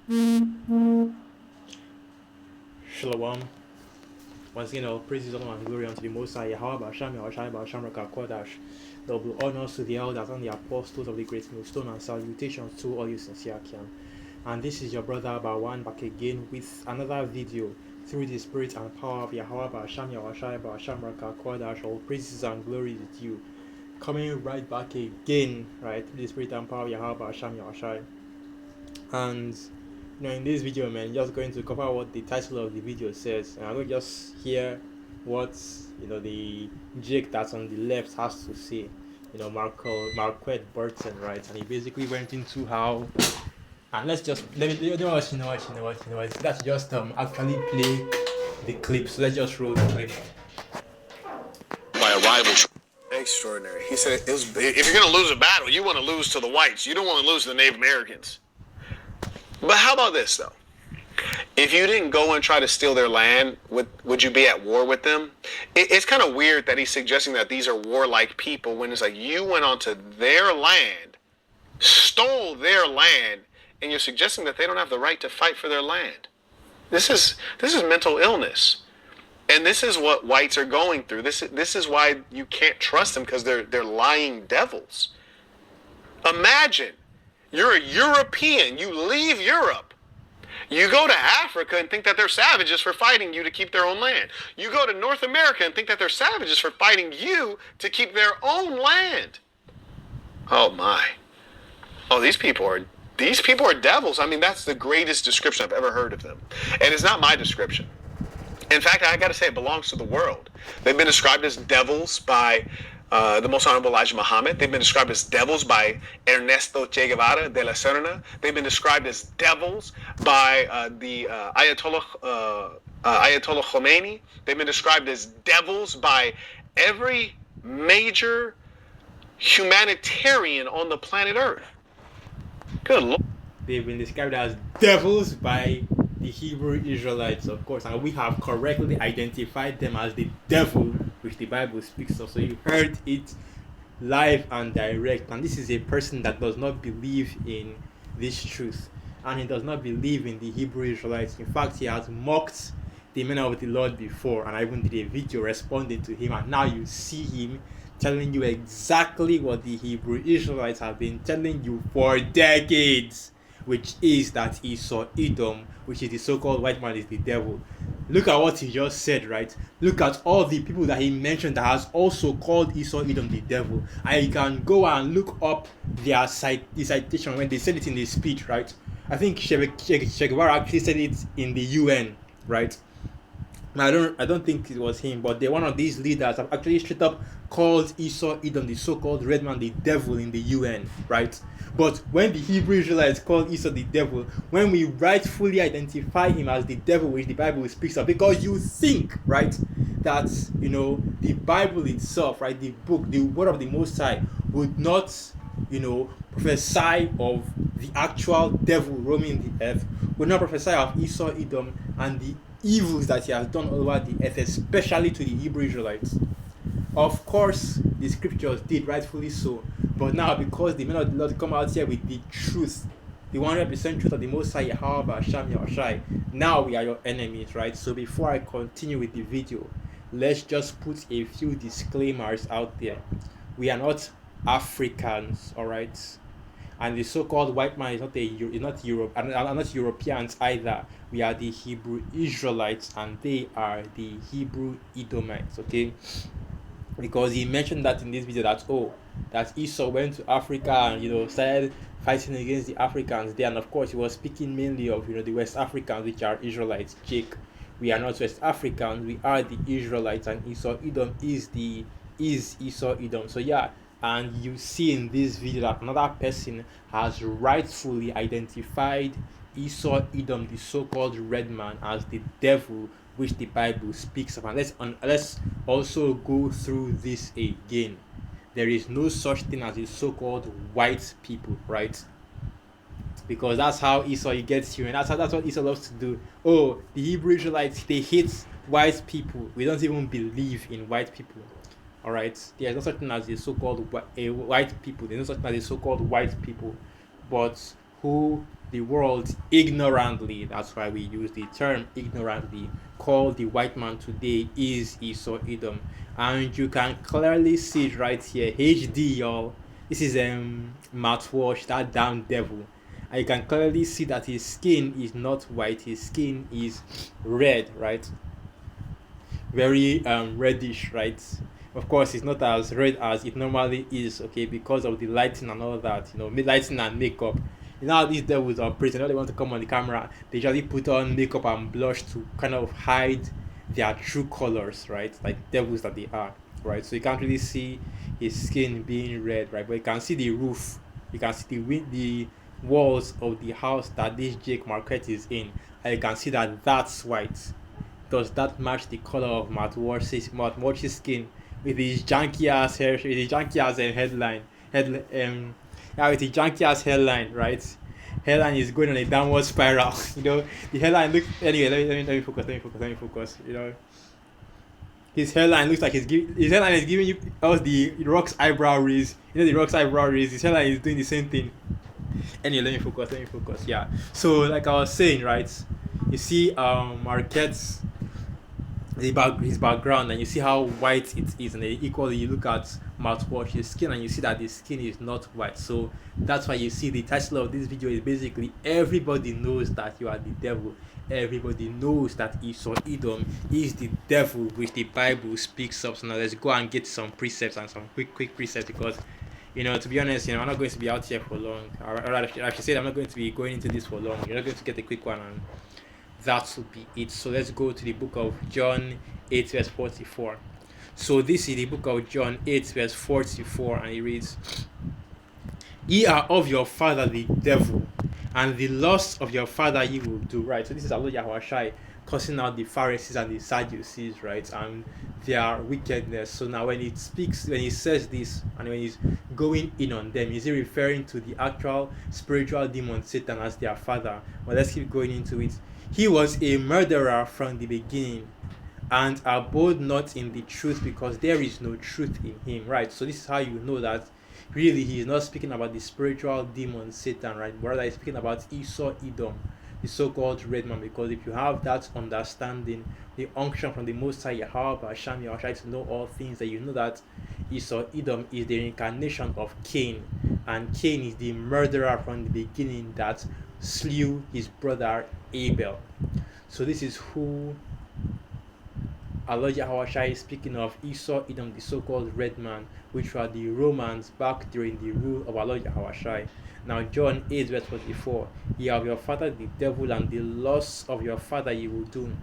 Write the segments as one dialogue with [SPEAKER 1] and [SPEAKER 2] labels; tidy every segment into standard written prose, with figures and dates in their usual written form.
[SPEAKER 1] Shalom. Once again, all praises, honor, and glory unto the Most High, Yahweh, Basham, Yahushai, Basham, Rakakodash. Double honors to the elders and the apostles of the great millstone, and salutations to all you sincere can. And this is your brother Bawan back again with another video through the spirit and power of Yahweh, Basham, Yahushai, Basham, Rakakodash. All praises and glory is due. Coming right back again, right, through the spirit and power of Yahweh, Basham, Yahushai. And in this video, man, just going to cover what the title of the video says, and I'm going to just hear what the Jake that's on the left has to say. Marquette Burton, right? And he basically went into how, and let's just let me let's just actually play the clip. So let's just roll the clip.
[SPEAKER 2] By a rival. Extraordinary. He said, if you're going to lose a battle, you want to lose to the whites. You don't want to lose to the Native Americans. But how about this, though? If you didn't go and try to steal their land, would you be at war with them? It's kind of weird that he's suggesting that these are warlike people when it's like you went onto their land, stole their land, and you're suggesting that they don't have the right to fight for their land. This is mental illness. And this is what whites are going through. This is why you can't trust them, because they're lying devils. Imagine you're a European. You leave Europe. You go to Africa and think that they're savages for fighting you to keep their own land. You go to North America and think that they're savages for fighting you to keep their own land. Oh my. Oh, these people are devils. I mean, that's the greatest description I've ever heard of them. And it's not my description. In fact, I got to say, it belongs to the world. They've been described as devils by the Most Honorable Elijah Muhammad. They've been described as devils by Ernesto Che Guevara de la Serna. They've been described as devils by the Ayatollah Khomeini. They've been described as devils by every major humanitarian on the planet Earth. Good Lord.
[SPEAKER 1] They've been described as devils by the Hebrew Israelites, of course, and we have correctly identified them as the devil, which the Bible speaks of. So you heard it live and direct. And this is a person that does not believe in this truth, and he does not believe in the Hebrew Israelites. In fact, he has mocked the men of the Lord before, and I even did a video responding to him. And now you see him telling you exactly what the Hebrew Israelites have been telling you for decades, which is that Esau Edom, which is the so-called white man, is the devil. Look at what he just said, right? Look at all the people that he mentioned that has also called Esau Edom the devil. And you can go and look up the citation when they said it in the speech, right? I think Che Guevara actually said it in the UN, right? I don't think it was him, but one of these leaders have actually straight up called Esau Edom, the so-called red man, the devil in the UN, right? But when the Hebrew Israelites call Esau the devil, when we rightfully identify him as the devil, which the Bible speaks of, because you think, right, that the Bible itself, right, the book, the word of the Most High, would not prophesy of the actual devil roaming the earth, would not prophesy of Esau Edom and the evils that he has done all over the earth, especially to the Hebrew Israelites. Of course, the scriptures did, rightfully so. But now, because the men of the Lord come out here with the truth, the 100% truth of the Most High, Yahweh, Basham, Yahushai, now we are your enemies, right? So before I continue with the video, let's just put a few disclaimers out there. We are not Africans, all right? And the so-called white man is not Europe, and not Europeans either. We are the Hebrew Israelites, and they are the Hebrew Edomites, okay? Because he mentioned that in this video that Esau went to Africa and started fighting against the Africans there, and of course he was speaking mainly of the West Africans, which are Israelites. Jake, we are not West Africans, we are the Israelites, and Esau Edom is Esau Edom. So yeah. And you see in this video that another person has rightfully identified Esau Edom, the so-called red man, as the devil, which the Bible speaks of. And let's also go through this again. There is no such thing as the so-called white people, right? Because that's how Esau gets you, and that's what Esau loves to do. Oh, the Hebrew Israelites, they hate white people. We don't even believe in white people. All right, there's no such thing as the so-called white people. There's no such thing as the so-called white people, but who the world ignorantly, that's why we use the term ignorantly, call the white man today is Esau Edom. And you can clearly see it right here. HD, y'all. This is mouthwash, that damn devil. And you can clearly see that his skin is not white, his skin is red, right? Very reddish, right? Of course, it's not as red as it normally is, okay, because of the lighting and all that, lighting and makeup. You know how these devils are pretty. Now they want to come on the camera, they usually put on makeup and blush to kind of hide their true colors, right? Like devils that they are, right? So you can't really see his skin being red, right? But you can see the roof, you can see the walls of the house that this Jake Marquette is in, and you can see that that's white. Does that match the color of Matt Walsh's skin with his janky ass hair, with his janky ass headline, yeah, with his janky ass hairline, right? Hairline is going on a downward spiral. The hairline look. Anyway, let me focus. Let me focus. His hairline looks like his hairline is giving you us the Rock's eyebrow raise. The Rock's eyebrow raise. His hairline is doing the same thing. Anyway, let me focus. Yeah. So like I was saying, right? You see, Marquette's his background, and you see how white it is, and then equally you look at Mouthwash's skin and you see that the skin is not white. So that's why you see the title of this video is basically everybody knows that you are the devil. Everybody knows that Esau Edom is the devil, which the Bible speaks of. So now let's go and get some precepts and some quick precepts, because to be honest, I'm not going to be out here for long. I should say I'm not going to be going into this for long. You're not going to get a quick one, and that will be it. So let's go to the book of John 8 verse 44. So this is the book of John 8 verse 44, and it reads, "Ye are of your father the devil, and the lusts of your father ye will do." Right. So this is Allah Yahushai cursing out the Pharisees and the Sadducees, right, and their wickedness. So now when he says this, and when he's going in on them, is he referring to the actual spiritual demon Satan as their father? Well, let's keep going into it. "He was a murderer from the beginning, and abode not in the truth, because there is no truth in him." Right. So this is how you know that really he is not speaking about the spiritual demon Satan, right? Rather, he's speaking about Esau Edom, the so-called red man, because if you have that understanding, the unction from the Most High Yahweh Hashem, you are trying to know all things, that you know that Esau Edom is the reincarnation of Cain, and Cain is the murderer from the beginning that slew his brother Abel. So this is who Allah Yahweh is speaking of, Esau Edom, the so-called red man, which were the Romans back during the rule of Allah Yahweh. Now John 8 verse 44, "Ye are of your father the devil, and the lusts of your father ye will do.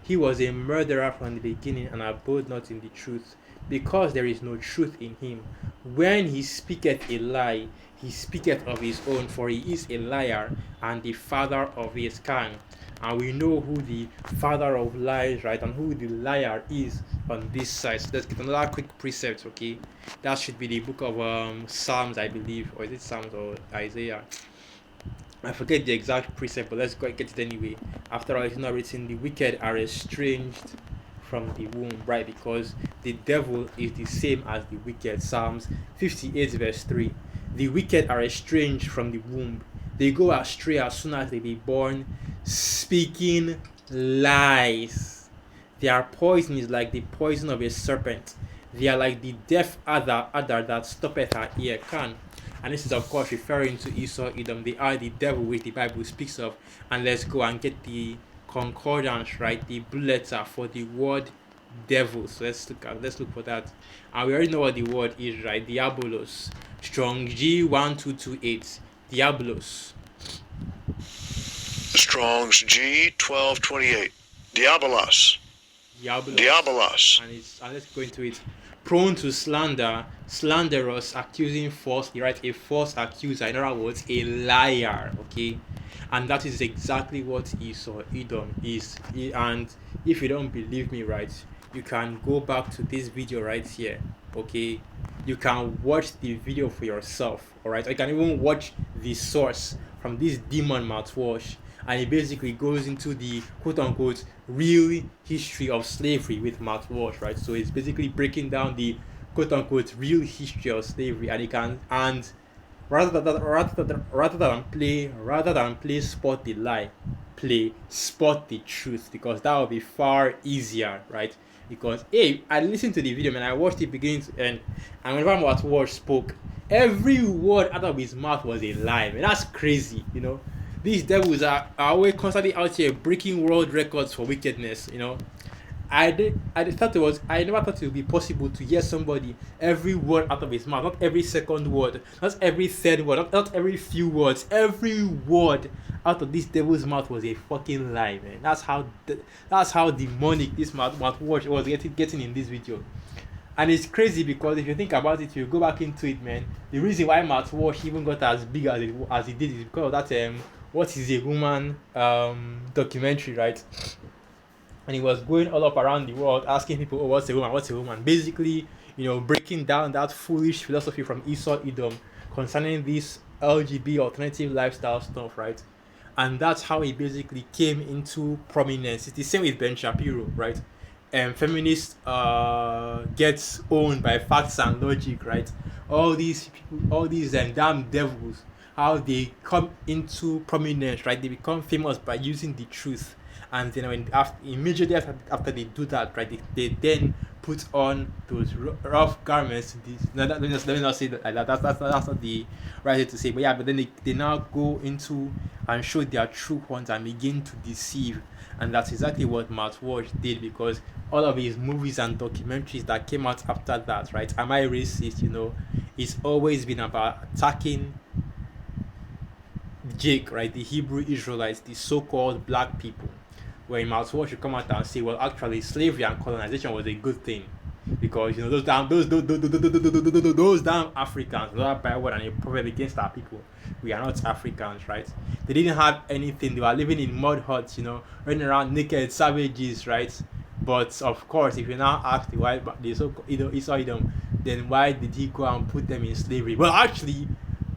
[SPEAKER 1] He was a murderer from the beginning, and abode not in the truth, because there is no truth in him. When he speaketh a lie, he speaketh of his own, for he is a liar, and the father of his kind." And we know who the father of lies, right, and who the liar is on this side. So let's get another quick precept, okay? That should be the book of Psalms, I believe, or is it Psalms or Isaiah? I forget the exact precept, but let's go get it anyway. After all, it's not written, "The wicked are estranged from the womb," right? Because the devil is the same as the wicked. Psalms 58 verse 3. "The wicked are estranged from the womb. They go astray as soon as they be born, speaking lies. Their poison is like the poison of a serpent. They are like the deaf adder that stoppeth her ear." And this is of course referring to Esau Edom. They are the devil, which the Bible speaks of. And let's go and get the concordance, right? The blue letter for the word devil. So let's look for that. And we already know what the word is, right? Diabolos. Strong G 1228. Diabolos.
[SPEAKER 2] Strong's G 1228. Diabolos. Diabolos.
[SPEAKER 1] And let's go into it. "Prone to slander, slanderous, accusing falsely," right? A false accuser, in other words, a liar, okay? And that is exactly what Esau Edom is. And if you don't believe me, right, you can go back to this video right here, okay? You can watch the video for yourself, all right? You can even watch the source from this demon mouthwash, and it basically goes into the quote-unquote real history of slavery with mouthwash, right? So it's basically breaking down the quote-unquote real history of slavery, and rather than play spot the lie, play spot the truth, because that would be far easier, right? Because hey, I listened to the video, man. I watched it beginning to end, and whenever Watch spoke, every word out of his mouth was a lie, man. That's crazy, you know. These devils are always constantly out here breaking world records for wickedness, you know. I never thought it would be possible to hear somebody every word out of his mouth, not every second word, not every third word, not every few words, every word out of this devil's mouth was a fucking lie, man. That's how demonic this mouthwash was getting in this video. And it's crazy because if you think about it, you go back into it, man. The reason why mouthwash even got as big as it did is because of that what is a woman documentary, right? And he was going all up around the world asking people, oh, what's a woman? What's a woman? Basically, you know, breaking down that foolish philosophy from Esau Edom concerning this LGB alternative lifestyle stuff, right? And that's how he basically came into prominence. It's the same with Ben Shapiro, right? And feminists gets owned by facts and logic, right? All these people, all these damn devils, how they come into prominence, right? They become famous by using the truth, and then immediately after they do that, right, they then put on those rough garments. Let me not say that like that. That's not the right way to say, but yeah. But then they now go into and show their true ones and begin to deceive, and that's exactly what Mouthwash did, because all of his movies and documentaries that came out after that, right? Am I racist? You know, it's always been about attacking Jake, right? The Hebrew Israelites, the so-called black people, where Mouthwash should come out and say, well, actually, slavery and colonization was a good thing, because you know those damn Africans, not by word and a proverb against our people. We are not Africans, right? They didn't have anything. They were living in mud huts, you know, running around naked savages, right? But of course, if you now ask the white, the so-called Esau Edom, then why did he go and put them in slavery? Well, actually,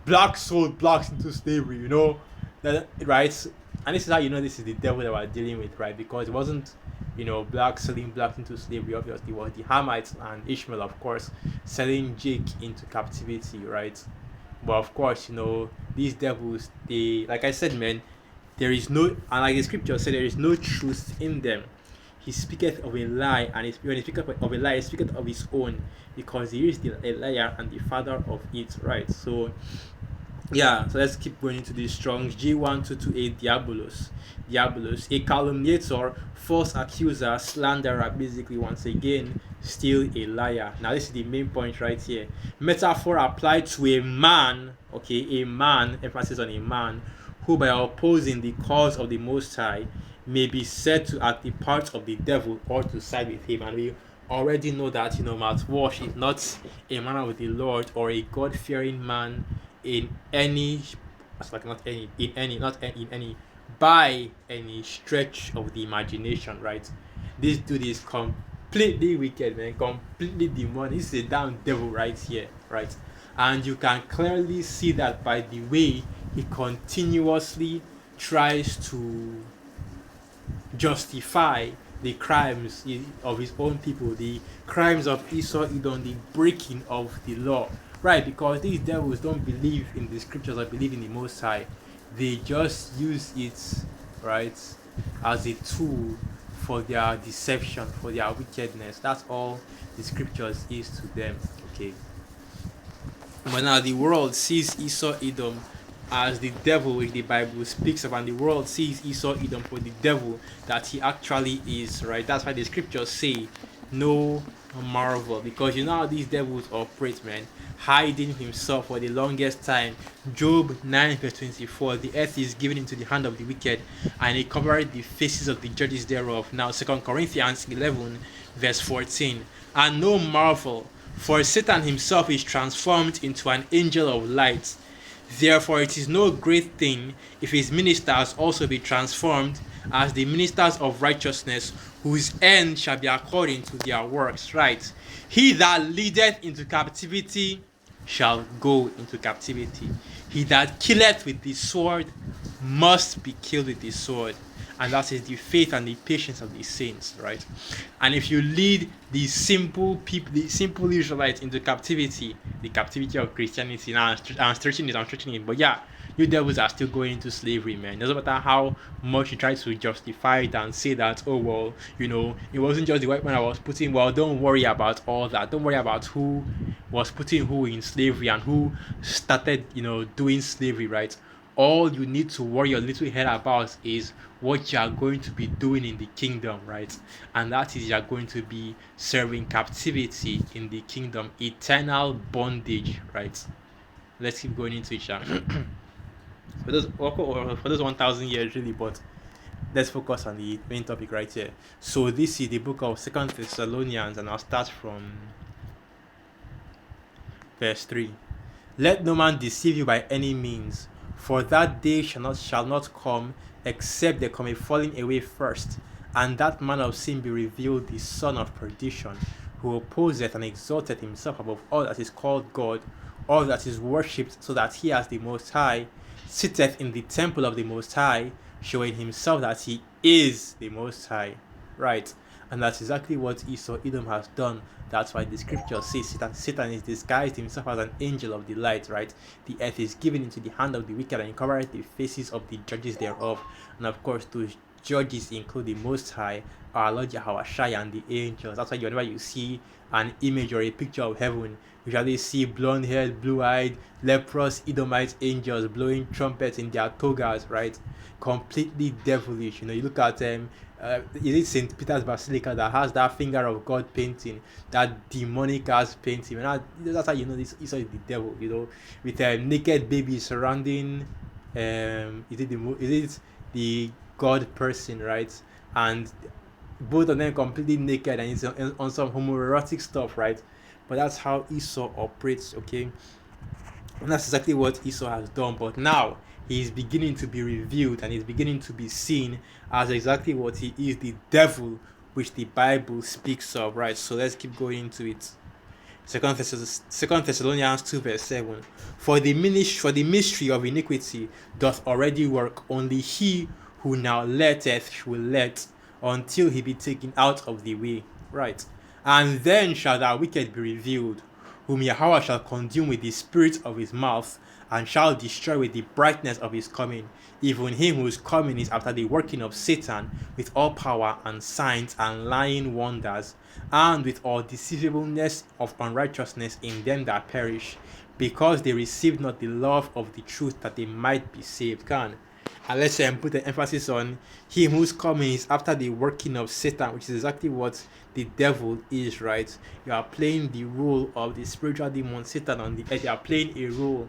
[SPEAKER 1] blacks sold blacks into slavery, you know, right? And this is how you know this is the devil that we're dealing with, right? Because it wasn't, you know, blacks selling blacks into slavery. Obviously, it was the Hamites and Ishmael, of course, selling Jake into captivity, right? But of course, you know, these devils, they, like I said, man, there is no, and like the scripture said, there is no truth in them. He speaketh of a lie, and when he speaketh of a lie, he speaketh of his own, because he is a liar and the father of it, right? So yeah, so let's keep going into these Strong's G1228 Diabolos, a calumniator, false accuser, slanderer, basically, once again, still a liar. Now this is the main point right here. Metaphor applied to a man, okay, a man, emphasis on a man, who by opposing the cause of the Most High may be said to act the part of the devil or to side with him. And we already know that, you know, Mouthwash is not a man of the Lord or a God-fearing man in any, by any stretch of the imagination, right? This dude is completely wicked, man, completely demonic. This is a damn devil right here, right? And you can clearly see that by the way he continuously tries to justify the crimes of his own people, the crimes of Esau Edom, the breaking of the law, right? Because these devils don't believe in the scriptures or believe in the Most High. They just use it, right, as a tool for their deception, for their wickedness. That's all the scriptures is to them, okay? But now the world sees Esau Edom as the devil, which the Bible speaks of, and the world sees Esau Edom for the devil that he actually is, right? That's why the scriptures say, no marvel, because you know how these devils operate, man, hiding himself for the longest time. Job 9:24, the earth is given into the hand of the wicked, and he covered the faces of the judges thereof. Now 2 Corinthians 11:14, and no marvel, for Satan himself is transformed into an angel of light. Therefore it is no great thing if his ministers also be transformed as the ministers of righteousness, whose end shall be according to their works, right? He that leadeth into captivity shall go into captivity. He that killeth with the sword must be killed with the sword. and that is the faith and the patience of the saints, right? And if you lead the simple people, the simple Israelites into captivity, the captivity of Christianity, now I'm stretching it, but yeah, you devils are still going into slavery, man. Doesn't matter how much you try to justify it and say that, oh well, it wasn't just the white man I was putting. Well, don't worry about all that. Don't worry about who was putting who in slavery and who started, doing slavery, right? All you need to worry your little head about is what you are going to be doing in the kingdom, right? And that is you are going to be serving captivity in the kingdom, eternal bondage, right? Let's keep going into it, for those 1,000 years, really, but let's focus on the main topic right here. So this is the book of Second Thessalonians, and I'll start from verse 3. Let no man deceive you by any means, for that day shall not come, except there come a falling away first, and that man of sin be revealed, the son of perdition, who opposeth and exalteth himself above all that is called God, all that is worshipped, so that he as the Most High sitteth in the temple of the Most High, showing himself that he is the Most High. Right? And that's exactly what Esau Edom has done. That's why the scripture says Satan is disguised himself as an angel of the light, right? The earth is given into the hand of the wicked, and covereth the faces of the judges thereof. And of course, those judges include the Most High, our Lord Yahushua, and the angels. That's why whenever you see an image or a picture of heaven, you usually see blonde-haired, blue-eyed, leprous Edomite angels blowing trumpets in their togas, right? Completely devilish. You look at them. Is it St. Peter's Basilica that has that finger of God painting, that demonic ass painting? And that's how you know this is the devil, with naked babies surrounding. Is it the God person, right? And both of them completely naked, and it's on some homoerotic stuff, right? But that's how Esau operates, okay? And that's exactly what Esau has done. But now he is beginning to be revealed, and he's beginning to be seen as exactly what he is, the devil, which the Bible speaks of, right? So let's keep going into it. Second Thessalonians 2 verse 7. For the mystery of iniquity doth already work, only he who now letteth will let, until he be taken out of the way. Right? And then shall that wicked be revealed, whom Yahweh shall consume with the spirit of his mouth, and shall destroy with the brightness of his coming, even him whose coming is after the working of Satan, with all power and signs and lying wonders, and with all deceivableness of unrighteousness in them that perish, because they received not the love of the truth, that they might be saved. And let's put an emphasis on him whose coming is after the working of Satan, which is exactly what the devil is, right? You are playing the role of the spiritual demon Satan on the earth. You are playing a role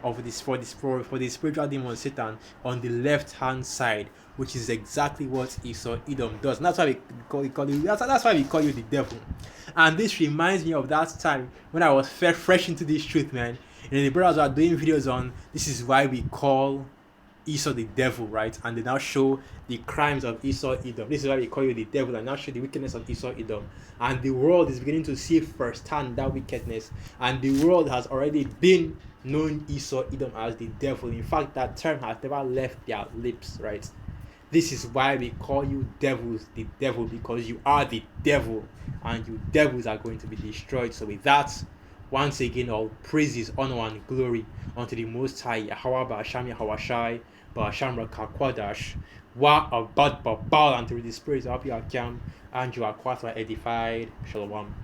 [SPEAKER 1] of this for the spiritual demon Satan on the left hand side, which is exactly what Esau Edom does. And that's why we call you. That's why we call you the devil. And this reminds me of that time when I was fresh into this truth, man. And the brothers are doing videos on this is why we call Esau the devil, right? And they now show the crimes of Esau Edom. This is why we call you the devil, and now show the wickedness of Esau Edom. And the world is beginning to see firsthand that wickedness. And the world has already been knowing Esau Edom as the devil. In fact, that term has never left their lips, right? This is why we call you devils, the devil, because you are the devil, and you devils are going to be destroyed. So with that, once again, all praises, honor, and glory unto the Most High, Yahweh Ba'asham Yahawashi, Ba'asham Rakakwadash, Wa Abad Babal, and through the spirits of your camp, and you are quite edified. Shalom.